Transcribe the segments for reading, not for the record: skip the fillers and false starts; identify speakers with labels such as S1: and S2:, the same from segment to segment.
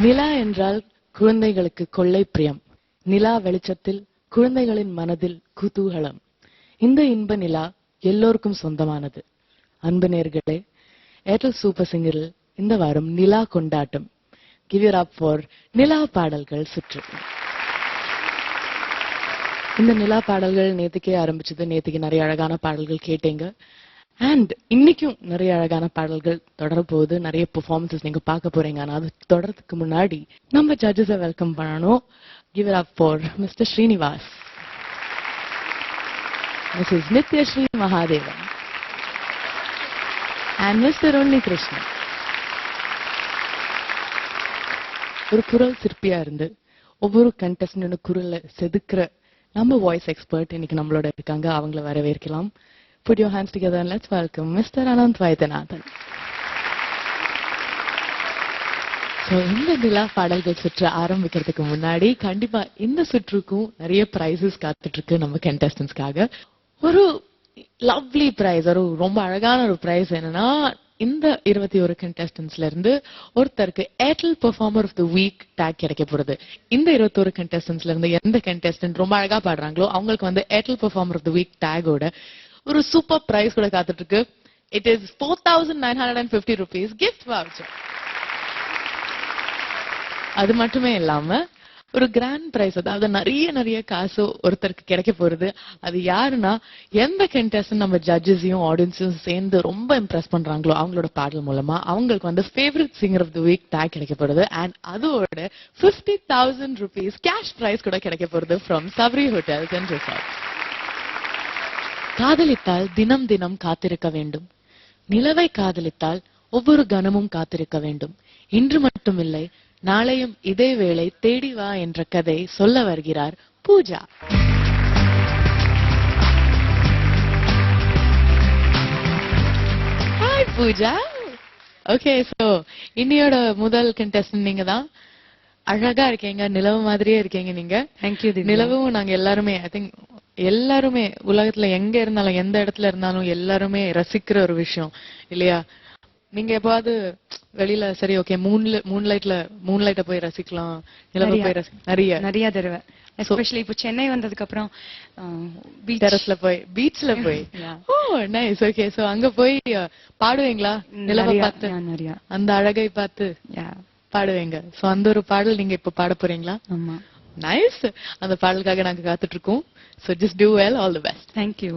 S1: நிலா என்றால் குழந்தைகளுக்கு கொள்ளை பிரியம். நிலா வெளிச்சத்தில் குழந்தைகளின் மனதில் குதூகலம். இந்த இன்ப நிலா எல்லோருக்கும் சொந்தமானது. அன்பு நேயர்களே, ஏர்டெல் சூப்பர் சிங்கரில் இந்த வாரம் நிலா கொண்டாட்டம். கிவ் இட் அப் ஃபார் நிலா பாடல்கள் சுற்று. இந்த நிலா பாடல்கள் நேத்துக்கே ஆரம்பிச்சது. நேத்துக்கு நிறைய அழகான பாடல்கள் கேட்டீங்க. அண்ட் இன்னைக்கும் நிறைய அழகான பாடல்கள் தொடரப்போகுது. நிறைய பெர்ஃபார்மன்சஸ் நீங்க பார்க்க போறீங்க. ஆனா அது தொடர்றதுக்கு முன்னாடி நம்ம ஜட்ஜஸை வெல்கம் பண்ணணும். Give it up for mister Srinivas, missus Nithyasree Mahadevan and mister Unni Krishnan. ஒரு குரல் சிற்பியா இருந்து ஒவ்வொரு கண்டஸ்டன்ட் குரலை செதுக்குற நம்ம வாய்ஸ் எக்ஸ்பர்ட் இன்னைக்கு நம்மளோட இருக்காங்க. அவங்கள வரவேற்கலாம். Put your hands together and let's welcome Mr. Anant Vaidyanathan. So, இந்த நிலா பாடல்கள் சுற்று ஆரம்பிக்கிறதுக்கு முன்னாடி கண்டிப்பா இந்த சுற்றுக்கும் நிறைய பிரைசஸ் காத்துட்டு இருக்கு நம்ம கண்டஸ்டன்ஸ்க்காக. ஒரு லவ்லி பிரைஸ், ஒரு ரொம்ப அழகான ஒரு பிரைஸ் என்னன்னா, இந்த 21 கண்டஸ்டன்ஸ்ல இருந்து ஒருத்தருக்கு Airtel performer of the week tag கிடைக்க போறது. இந்த 21 கண்டஸ்டன்ஸ்ல இருந்து எந்த கண்டஸ்டன்ட் ரொம்ப அழகா பாடுறாங்களோ அவங்களுக்கு வந்து Airtel performer of the week டேகோட ஒரு சூப்பர் பிரைஸ் கூட காத்துட்டு இருக்கு. It is 4,950 rupees gift voucher. அது மட்டுமே இல்லாம ஒரு கிராண்ட் பிரைஸ், அதாவது நிறைய காசு ஒருத்தருக்கு கிடைக்க போறது. அது யாருன்னா, எந்த கண்டஸ்டன்ட் நம்ம ஜட்ஜஸையும் ஆடியன்ஸையும் சேர்ந்து ரொம்ப இம்ப்ரெஸ் பண்றாங்களோ அவங்களோட பாடல் மூலமா அவங்களுக்கு வந்து favourite singer of the week tag கிடைக்க போறது. அண்ட் அதோட 50,000 rupees கேஷ் பிரைஸ் கூட கிடைக்க போறது from Sabari hotels and resorts. காதலித்தால் தினம் தினம் காத்திருக்க வேண்டும். நிலவை காதலித்தால் ஒவ்வொரு கணமும் காத்திருக்க வேண்டும். இன்று மட்டுமில்லை, நாளையும் இதே வேளை தேடி வா என்ற கதை சொல்ல வருகிறார் Pooja. Hi Pooja. Okay, so இன்னையோட முதல் கண்டஸ்டன்ட் நீங்க தான். அழகா இருக்கீங்க, நிலவு மாதிரியே இருக்கீங்க நீங்க. தேங்க்யூ. நிலவும் நாங்க எல்லாருமே, ஐ திங்க் எல்லாருமே உலகத்துல எங்க இருந்தாலும் எந்த இடத்துல இருந்தாலும் எல்லாருமே ரசிக்கிற ஒரு விஷயம் இல்லையா? நீங்க எப்பாவது வெளியில சரி ஓகே மூன்லைட்ட போய் ரசிக்கலாம், நிலவை போய் நிறைய தடவை, எஸ்பெஷலி இப்போ சென்னை வந்ததுக்கு அப்புறம் டெரஸ்ல போய் பீச்ல போய் ஓ நைஸ். ஓகே, சோ அங்க போய் பாடுவீங்களா? நிலவை பார்த்து அந்த அழகை பார்த்து பாடுவீங்க. சோ அந்த ஒரு பாடல் நீங்க இப்ப பாட போறீங்களா? ஆமா. நைஸ். அந்த பாடலுக்காக நாங்க காத்துட்டு இருக்கோம். So just do well, all the best. Thank you.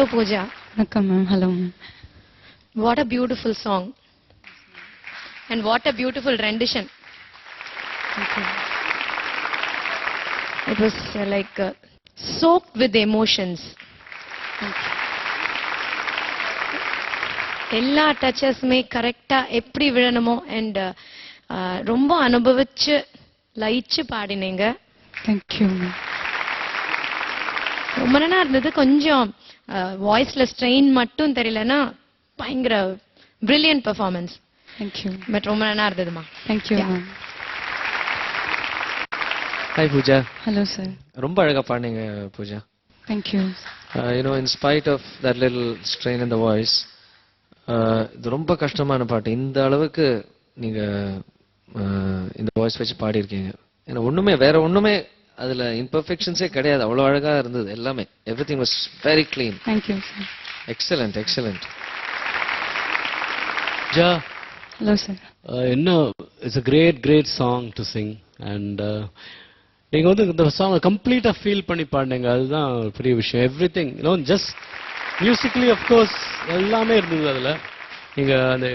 S2: Hello Pooja.
S3: வணக்கம் ma'am. Hello ma'am.
S2: What a beautiful song. And what a beautiful rendition. It was like soaked with emotions. எல்லா டச்சஸுமே கரெக்டா எப்படி விழணுமோ அண்ட் ரொம்ப அனுபவிச்சு லயிச்சு பாடினீங்க.
S3: Thank you ma'am.
S2: ரொம்ப நல்லா இருந்தது. கொஞ்சம் வாய்ஸ்ல ஸ்ட்ரெயின் மட்டும் தெரியலன்னா பயங்கர பிரில்லியன்ட் பெர்ஃபார்மன்ஸ்.
S3: தேங்க்யூ.
S2: பட் ரொம்ப நல்லா இருந்ததுமா.
S3: Thank you ma'am.
S4: Hi Pooja.
S3: Hello sir.
S4: ரொம்ப அழகா பாடுனீங்க Pooja.
S3: Thank you.
S4: in spite of that little strain in the voice, இது ரொம்ப கஷ்டமான பாட்டு. இந்த அளவுக்கு நீங்க இந்த வாய்ஸ் வச்சு பாடியிருக்கீங்க. ஏன்னா ஒண்ணுமே வேற ஒண்ணுமே அதுல இம்பர்ஃபெக்ஷன்ஸே கிடையாது. அவ்வளவு அழகா இருந்தது எல்லாமே. Everything was very clean.
S3: Thank you sir.
S4: Excellent excellent.
S5: Ja,
S3: hello sir.
S5: it's a great song to sing and நீங்க வந்து இந்த சாங் கம்ப்ளீட்டா ஃபீல் பண்ணி பாடுனீங்க. அதுதான் ஒரு பெரிய விஷயம். Everything just musically of course எல்லாமே இருந்தது அதுல. நீங்க அந்த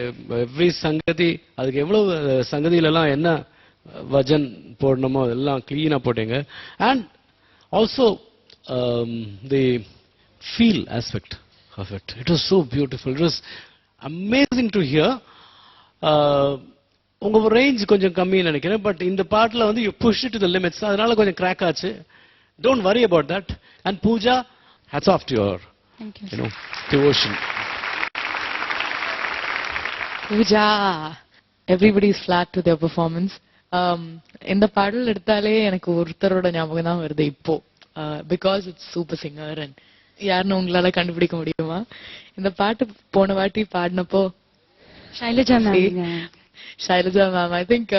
S5: எவ்ரி சங்கதி அதுக்கு எவ்வளவு சங்கதியில எல்லாம் என்ன வஜன் போடணுமோ அதெல்லாம் கிளீனா போட்டீங்க. And also the feel aspect of it, it was so beautiful. It was amazing to hear. உங்க ரேஞ்ச் கொஞ்சம் கம்மின்னு நினைக்கிறேன். பட் இந்த பாட்டுல வந்து you push it to the limits. அதனால கொஞ்சம் கிராக் ஆச்சு. Don't worry about that. And Pooja, hats off to your devotion.
S1: Pooja, everybody is flat to their performance. இந்த பாடல் எடுத்தாலே எனக்கு ஒருத்தரோட ஞாபகம் தான் வருது இப்போ. Because it's super singer and யாருன்னு உங்களால கண்டுபிடிக்க முடியுமா? இந்த பாட்டு போன வாட்டி பாடினப்போ
S3: Shailaja ma'am.
S1: Shailaja ma'am. I think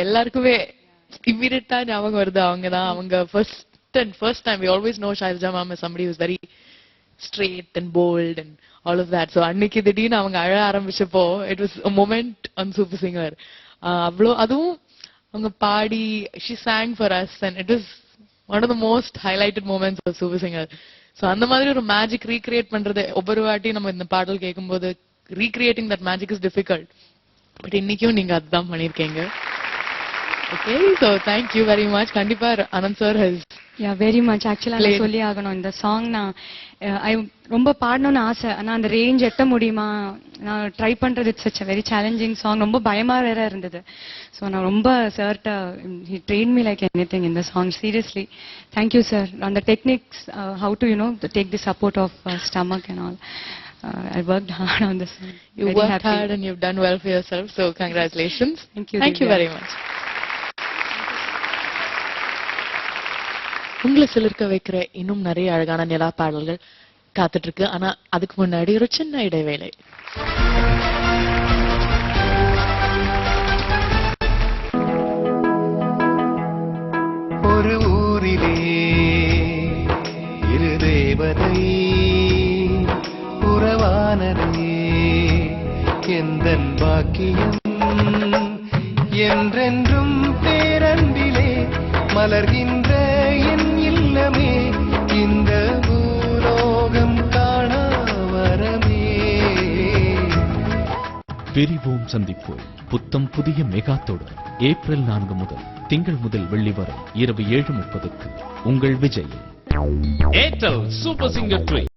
S1: எல்லாருக்குமே இம்மீடியட்டா ஞாபகம் வருது அவங்க தான். அவங்க first time we always know Shailaja ma'am as somebody who's very straight and bold and all of that. So அன்னைக்கு திடீர்னு அவங்க அழ ஆரம்பிச்சப்போ it was a moment on Super Singer. அவ்வளோ அதுவும் அவங்க பாடி she sang for us and it was one of the most highlighted moments of Super Singer. So அந்த மாதிரி ஒரு மேஜிக் ரீக்ரியேட் பண்றது ஒவ்வொரு வாட்டி நம்ம இந்த பாடல் கேட்கும்போது recreating that magic is difficult. But இன்னைக்கும் நீங்க அதுதான் பண்ணிருக்கீங்க. Okay, so thank you very much. கண்டிப்பா Anand sir has
S3: very much. ஆக்சுவலா நான் சொல்லி ஆகணும், இந்த சாங் நான் ரொம்ப பாடணும்னு ஆசை. ஆனா அந்த ரேஞ்ச் எட்ட முடியுமா நான் ட்ரை பண்றது. It's such a very challenging song. ரொம்ப பயமா வேற இருந்தது. ஸோ நான் ரொம்ப சார்ட்ட he trained me like anything in the song. seriously thank you sir. அந்த techniques how to take the support of stomach and all. I worked hard on this.
S1: You worked hard and you've done well for yourself. So congratulations.
S3: Thank you
S1: very much. உங்களை சிலிர்க்க வைக்கிற இன்னும் நிறைய அழகான நிலா பாடல்கள் காத்துட்டு இருக்கு. ஆனா அதுக்கு முன்னாடி ஒரு சின்ன இடைவேளை.
S6: ஒரு ஊரிலே இரு தேவதை உறவானதே எந்தன் பாக்கியம் என்றென்றும் பேரன்பிலே மலர்கின்ற என் இல்லமே இந்த பூலோகம் காணா வரமே.
S7: பிரிவோம் சந்திப்போம் புத்தம் புதிய மெகாத்தொடர் ஏப்ரல் 4 முதல் திங்கள் முதல் வெள்ளி வரை இரவு 7:30க்கு உங்கள் விஜய்.
S5: Airtel super singer 3